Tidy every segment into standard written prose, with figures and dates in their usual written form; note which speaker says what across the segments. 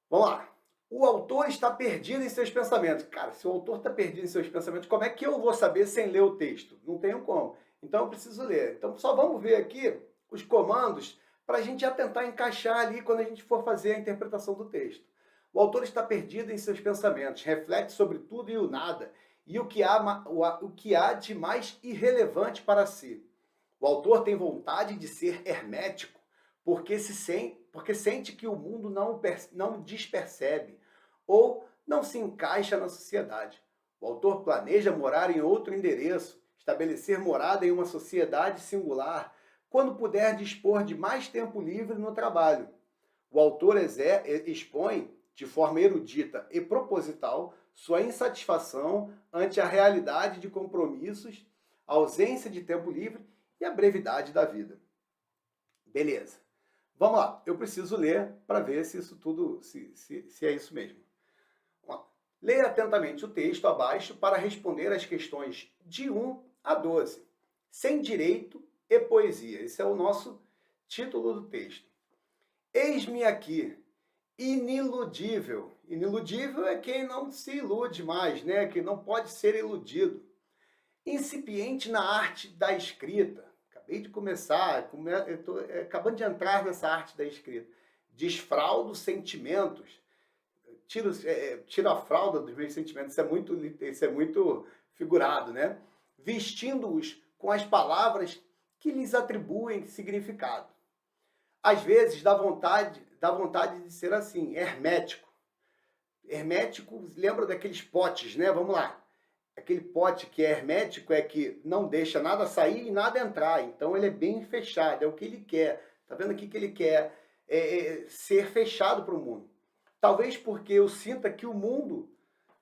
Speaker 1: Vamos lá. O autor está perdido em seus pensamentos. Cara, se o autor está perdido em seus pensamentos, como é que eu vou saber sem ler o texto? Não tenho como. Então eu preciso ler. Então só vamos ver aqui os comandos para a gente já tentar encaixar ali quando a gente for fazer a interpretação do texto. O autor está perdido em seus pensamentos, reflete sobre tudo e o nada, e o que há de mais irrelevante para si. O autor tem vontade de ser hermético, porque sente que o mundo não despercebe ou não se encaixa na sociedade. O autor planeja morar em outro endereço, estabelecer morada em uma sociedade singular, quando puder dispor de mais tempo livre no trabalho. O autor expõe, de forma erudita e proposital, sua insatisfação ante a realidade de compromissos, a ausência de tempo livre e a brevidade da vida. Beleza. Vamos lá, eu preciso ler para ver se isso tudo, se é isso mesmo. Leia atentamente o texto abaixo para responder às questões de 1 a 12, sem direito e poesia. Esse é o nosso título do texto. Eis-me aqui, iniludível. Iniludível é quem não se ilude mais, né? Quem não pode ser iludido. Incipiente na arte da escrita. Acabei de começar, estou acabando de entrar nessa arte da escrita. Desfraldo sentimentos. Tiro a fralda dos meus sentimentos. Isso é muito figurado, né? Vestindo-os com as palavras que lhes atribuem significado. Às vezes dá vontade de ser assim, hermético. Hermético, lembra daqueles potes, né? Vamos lá. Aquele pote que é hermético é que não deixa nada sair e nada entrar. Então ele é bem fechado, é o que ele quer. Tá vendo aqui que ele quer ser fechado para o mundo. Talvez porque eu sinta que o mundo...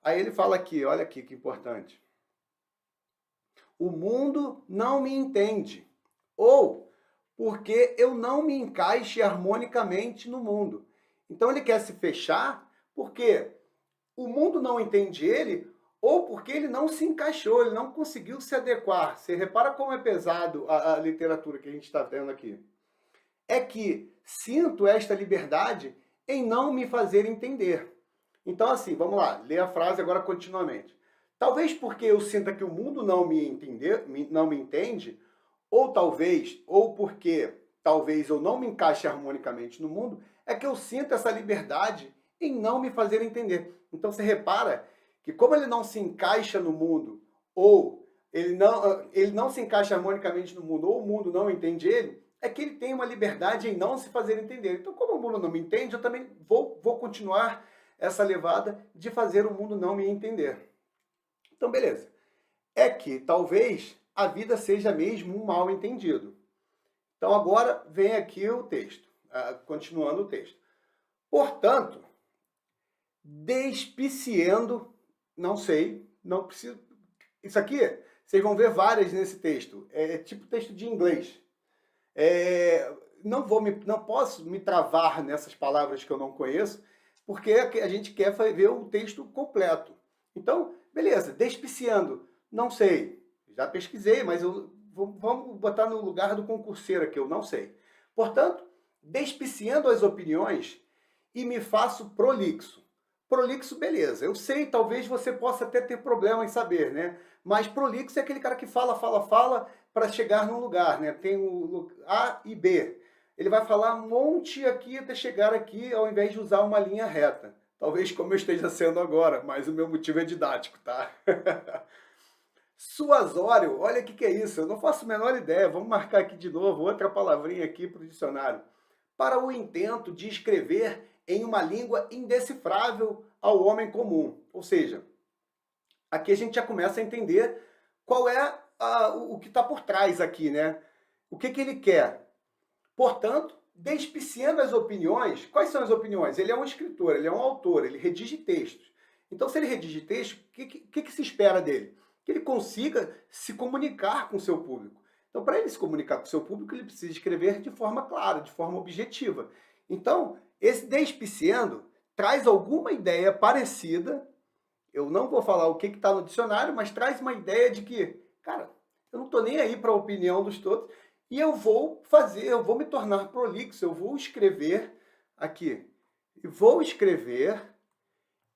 Speaker 1: Aí ele fala aqui, olha aqui que importante. O mundo não me entende. Ou porque eu não me encaixe harmonicamente no mundo. Então ele quer se fechar porque o mundo não entende ele ou porque ele não se encaixou, ele não conseguiu se adequar. Você repara como é pesado a literatura que a gente está vendo aqui. É que sinto esta liberdade em não me fazer entender. Então, assim, vamos lá, lê a frase agora continuamente. Talvez porque eu sinta que o mundo não me entende, ou porque talvez eu não me encaixe harmonicamente no mundo, é que eu sinto essa liberdade em não me fazer entender. Então você repara que como ele não se encaixa no mundo, ou ele não se encaixa harmonicamente no mundo, ou o mundo não entende ele, é que ele tem uma liberdade em não se fazer entender. Então, como o mundo não me entende, eu também vou continuar essa levada de fazer o mundo não me entender. Então, beleza. É que talvez a vida seja mesmo um mal entendido. Então, agora vem aqui o texto, continuando o texto. Portanto, despiciando, não sei, não preciso... Isso aqui, vocês vão ver várias nesse texto. É tipo texto de inglês. Não posso me travar nessas palavras que eu não conheço, porque a gente quer ver o texto completo. Então, beleza, despiciando, não sei, já pesquisei, mas vamos botar no lugar do concurseiro aqui, eu não sei. Portanto, despiciando as opiniões e me faço prolixo. Prolixo, beleza, eu sei, talvez você possa até ter problema em saber, né? Mas prolixo é aquele cara que fala para chegar num lugar, né? Tem o A e B. Ele vai falar um monte aqui até chegar aqui, ao invés de usar uma linha reta. Talvez como eu esteja sendo agora, mas o meu motivo é didático, tá? Suasório, olha o que é isso, eu não faço a menor ideia. Vamos marcar aqui de novo, outra palavrinha aqui para o dicionário. Para o intento de escrever em uma língua indecifrável ao homem comum. Ou seja, aqui a gente já começa a entender qual é o que está por trás aqui, né? O que ele quer? Portanto, despiciando as opiniões, quais são as opiniões? Ele é um escritor, ele é um autor, ele redige textos. Então, se ele redige textos, o que se espera dele? Que ele consiga se comunicar com o seu público. Então, para ele se comunicar com o seu público, ele precisa escrever de forma clara, de forma objetiva. Então, esse despiciando traz alguma ideia parecida, eu não vou falar o que está no dicionário, mas traz uma ideia de que, cara, eu não estou nem aí para a opinião dos todos, e eu vou me tornar prolixo, eu vou escrever aqui, e vou escrever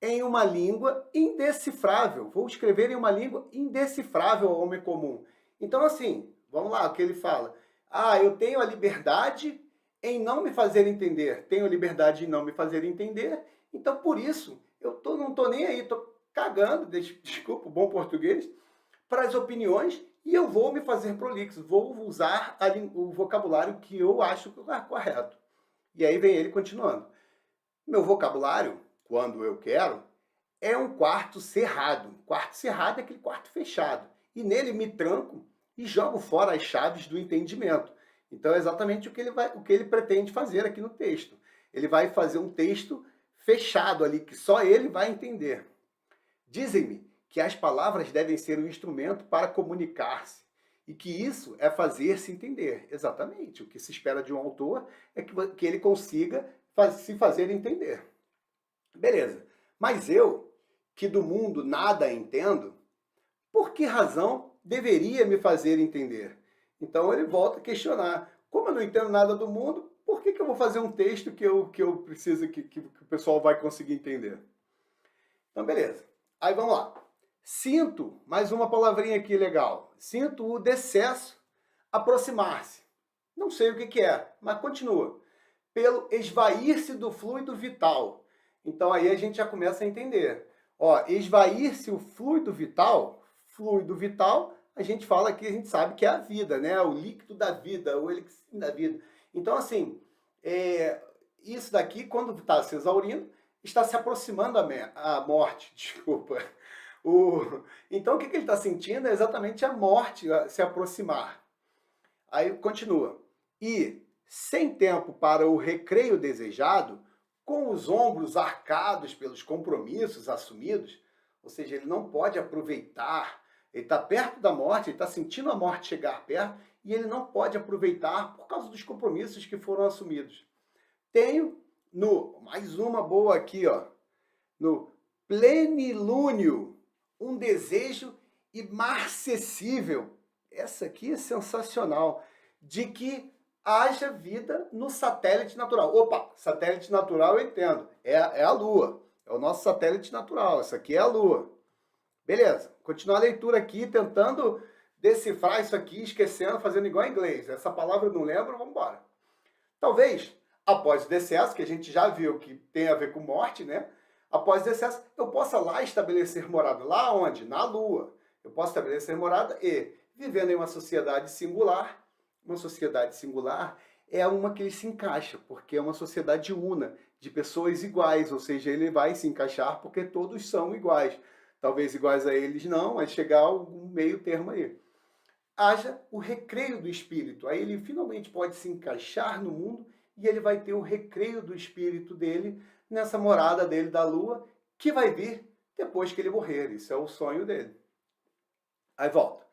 Speaker 1: em uma língua indecifrável. Vou escrever em uma língua indecifrável ao homem comum. Então, assim, vamos lá, o que ele fala. Eu tenho a liberdade em não me fazer entender. Tenho a liberdade em não me fazer entender. Então, por isso, não estou nem aí, estou cagando, desculpa o bom português, para as opiniões e eu vou me fazer prolixo, vou usar o vocabulário que eu acho correto. E aí vem ele continuando. Meu vocabulário, quando eu quero, é um quarto cerrado. Quarto cerrado é aquele quarto fechado. E nele me tranco e jogo fora as chaves do entendimento. Então é exatamente o que ele pretende fazer aqui no texto. Ele vai fazer um texto fechado ali, que só ele vai entender. Dizem-me que as palavras devem ser um instrumento para comunicar-se e que isso é fazer-se entender. Exatamente. O que se espera de um autor é que ele consiga se fazer entender. Beleza. Mas eu, que do mundo nada entendo, por que razão deveria me fazer entender? Então ele volta a questionar. Como eu não entendo nada do mundo, por que eu vou fazer um texto que eu preciso que o pessoal vai conseguir entender? Então, beleza. Aí vamos lá. Sinto, mais uma palavrinha aqui legal. Sinto o decesso aproximar-se. Não sei o que é, mas continua. Pelo esvair-se do fluido vital. Então aí a gente já começa a entender. Esvair-se o fluido vital, a gente fala que a gente sabe que é a vida, né? O líquido da vida, o elixir da vida. Então, assim, isso daqui, quando está se exaurindo, está se aproximando a morte, desculpa. Então, o que ele está sentindo é exatamente a morte se aproximar. Aí continua. E, sem tempo para o recreio desejado, com os ombros arcados pelos compromissos assumidos, ou seja, ele não pode aproveitar, ele está perto da morte, ele está sentindo a morte chegar perto, e ele não pode aproveitar por causa dos compromissos que foram assumidos. Tenho, mais uma boa aqui, no plenilúnio, um desejo imarcessível, essa aqui é sensacional, de que haja vida no satélite natural. Opa, satélite natural eu entendo, é a Lua, é o nosso satélite natural, essa aqui é a Lua. Beleza, continuar a leitura aqui, tentando decifrar isso aqui, esquecendo, fazendo igual em inglês. Essa palavra eu não lembro, vamos embora. Talvez, após o decesso, que a gente já viu que tem a ver com morte, né? Após o decesso, eu possa lá estabelecer morada. Lá onde? Na Lua. Eu posso estabelecer morada e, vivendo em uma sociedade singular é uma que ele se encaixa, porque é uma sociedade una, de pessoas iguais, ou seja, ele vai se encaixar porque todos são iguais. Talvez iguais a eles não, mas chegar a algum meio termo aí. Haja o recreio do espírito, aí ele finalmente pode se encaixar no mundo e ele vai ter o recreio do espírito dele nessa morada dele da Lua, que vai vir depois que ele morrer. Isso é o sonho dele. Aí volta.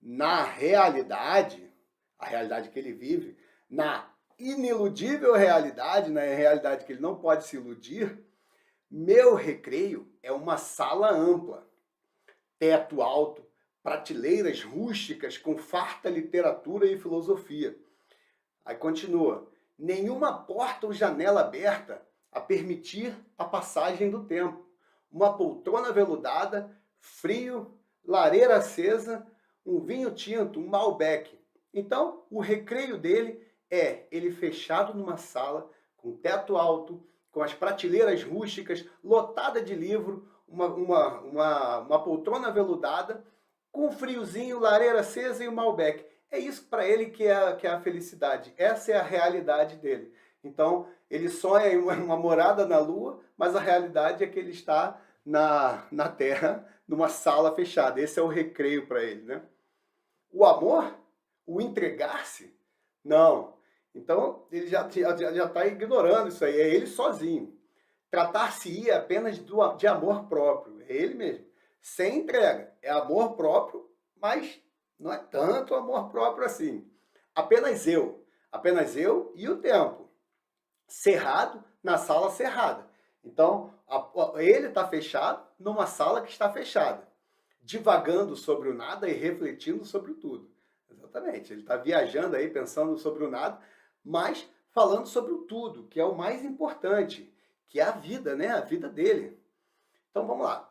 Speaker 1: Na realidade, a realidade que ele vive, na iniludível realidade, na realidade que ele não pode se iludir, meu recreio é uma sala ampla, teto alto, prateleiras rústicas com farta literatura e filosofia. Aí continua. Nenhuma porta ou janela aberta a permitir a passagem do tempo. Uma poltrona veludada, frio, lareira acesa, um vinho tinto, um Malbec. Então, o recreio dele é ele fechado numa sala, com teto alto, com as prateleiras rústicas, lotada de livro, uma poltrona veludada, com um friozinho, lareira acesa e um Malbec. É isso para ele que é a felicidade. Essa é a realidade dele. Então, ele sonha em uma morada na Lua, mas a realidade é que ele está na Terra, numa sala fechada. Esse é o recreio para ele, né? O amor, o entregar-se, não. Então, ele já está ignorando isso aí, é ele sozinho. Tratar-se-ia apenas de amor próprio, é ele mesmo. Sem entrega, é amor próprio, mas não é tanto amor próprio assim. Apenas eu e o tempo. Cerrado na sala cerrada. Então, ele está fechado numa sala que está fechada, divagando sobre o nada e refletindo sobre tudo. Exatamente, ele está viajando aí, pensando sobre o nada, mas falando sobre o tudo, que é o mais importante, que é a vida, né? A vida dele. Então vamos lá.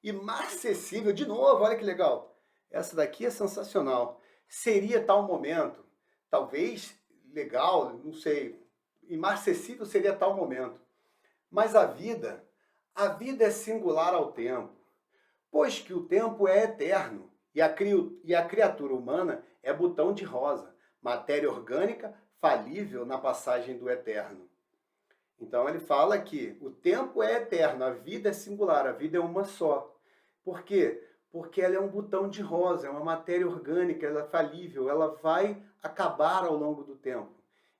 Speaker 1: Imarcessível, de novo, olha que legal. Essa daqui é sensacional. Seria tal momento, talvez legal, não sei. Imarcessível seria tal momento. Mas a vida é singular ao tempo, pois que o tempo é eterno e a criatura humana é botão de rosa, matéria orgânica falível na passagem do eterno. Então ele fala que o tempo é eterno, a vida é singular, a vida é uma só. Por quê? Porque ela é um botão de rosa, é uma matéria orgânica, ela é falível, ela vai acabar ao longo do tempo.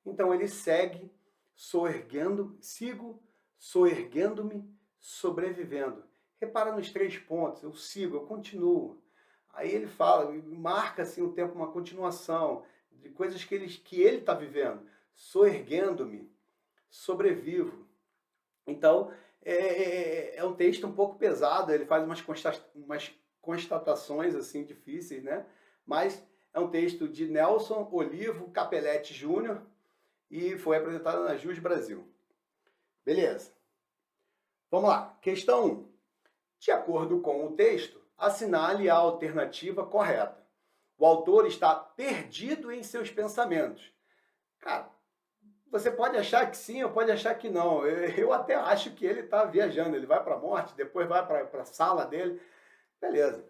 Speaker 1: Então ele segue soerguendo-me, sobrevivendo. Repara nos 3 pontos, eu sigo, eu continuo. Aí ele fala, marca assim o tempo, uma continuação de coisas que ele está vivendo. Soerguendo-me, sobrevivo. Então, é um texto um pouco pesado, ele faz umas constatações assim difíceis, né? Mas é um texto de Nelson Olivo Capelletti Júnior e foi apresentado na JUS Brasil. Beleza. Vamos lá. Questão 1. De acordo com o texto, assinale a alternativa correta. O autor está perdido em seus pensamentos. Cara, você pode achar que sim, ou pode achar que não. Eu até acho que ele está viajando. Ele vai para a morte, depois vai para a sala dele. Beleza.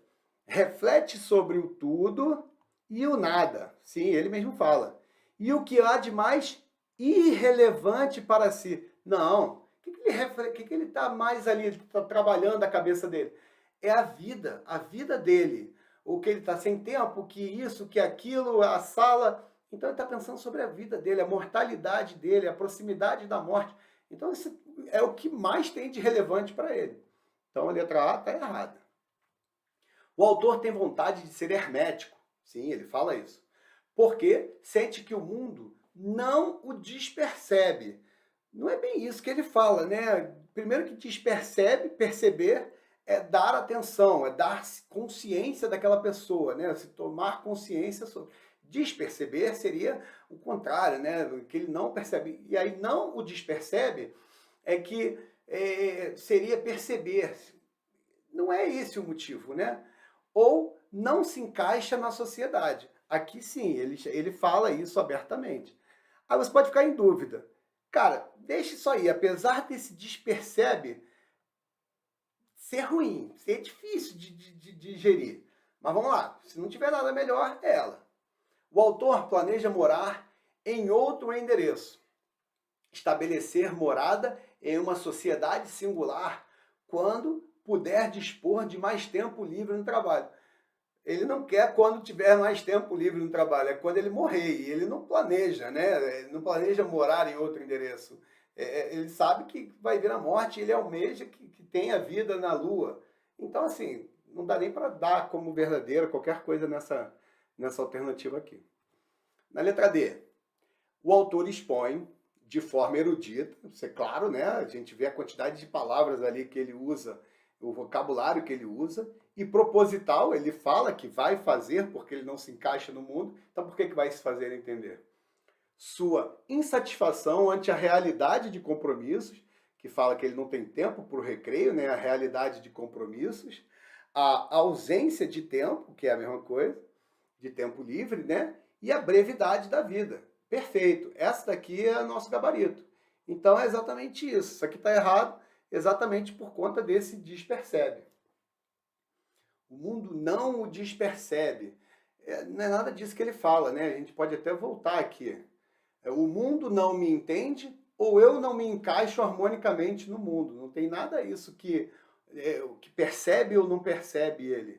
Speaker 1: Reflete sobre o tudo e o nada. Sim, ele mesmo fala. E o que há de mais irrelevante para si. Não. O que ele está mais ali, tá trabalhando a cabeça dele? É a vida dele. O que ele está sem tempo, que isso, que aquilo, a sala. Então ele está pensando sobre a vida dele, a mortalidade dele, a proximidade da morte. Então isso é o que mais tem de relevante para ele. Então a letra A está errada. O autor tem vontade de ser hermético. Sim, ele fala isso. Porque sente que o mundo não o despercebe. Não é bem isso que ele fala, né? Primeiro que perceber é dar atenção, é dar consciência daquela pessoa, né? Se tomar consciência sobre. Desperceber seria o contrário, né? Que ele não percebe. E aí não o despercebe é que seria perceber. Não é esse o motivo, né? Ou não se encaixa na sociedade. Aqui sim, ele fala isso abertamente. Aí você pode ficar em dúvida. Cara, deixa isso aí. Apesar desse despercebe ser ruim, ser difícil de digerir. Mas vamos lá, se não tiver nada melhor, é ela. O autor planeja morar em outro endereço. Estabelecer morada em uma sociedade singular quando puder dispor de mais tempo livre no trabalho. Ele não quer quando tiver mais tempo livre no trabalho, é quando ele morrer. E ele não planeja, né? Ele não planeja morar em outro endereço. Ele sabe que vai vir a morte, ele almeja que tenha vida na Lua. Então, assim, não dá nem para dar como verdadeira qualquer coisa nessa alternativa aqui. Na letra D, o autor expõe de forma erudita, isso é claro, né? A gente vê a quantidade de palavras ali que ele usa, o vocabulário que ele usa, e proposital, ele fala que vai fazer porque ele não se encaixa no mundo, então por que vai se fazer entender? Sua insatisfação ante a realidade de compromissos, que fala que ele não tem tempo para o recreio, né? A realidade de compromissos, a ausência de tempo, que é a mesma coisa, de tempo livre, né? E a brevidade da vida. Perfeito, essa daqui é o nosso gabarito. Então é exatamente isso. Isso aqui está errado exatamente por conta desse despercebe. O mundo não o despercebe. Não é nada disso que ele fala, né? A gente pode até voltar aqui. O mundo não me entende ou eu não me encaixo harmonicamente no mundo. Não tem nada isso que percebe ou não percebe ele.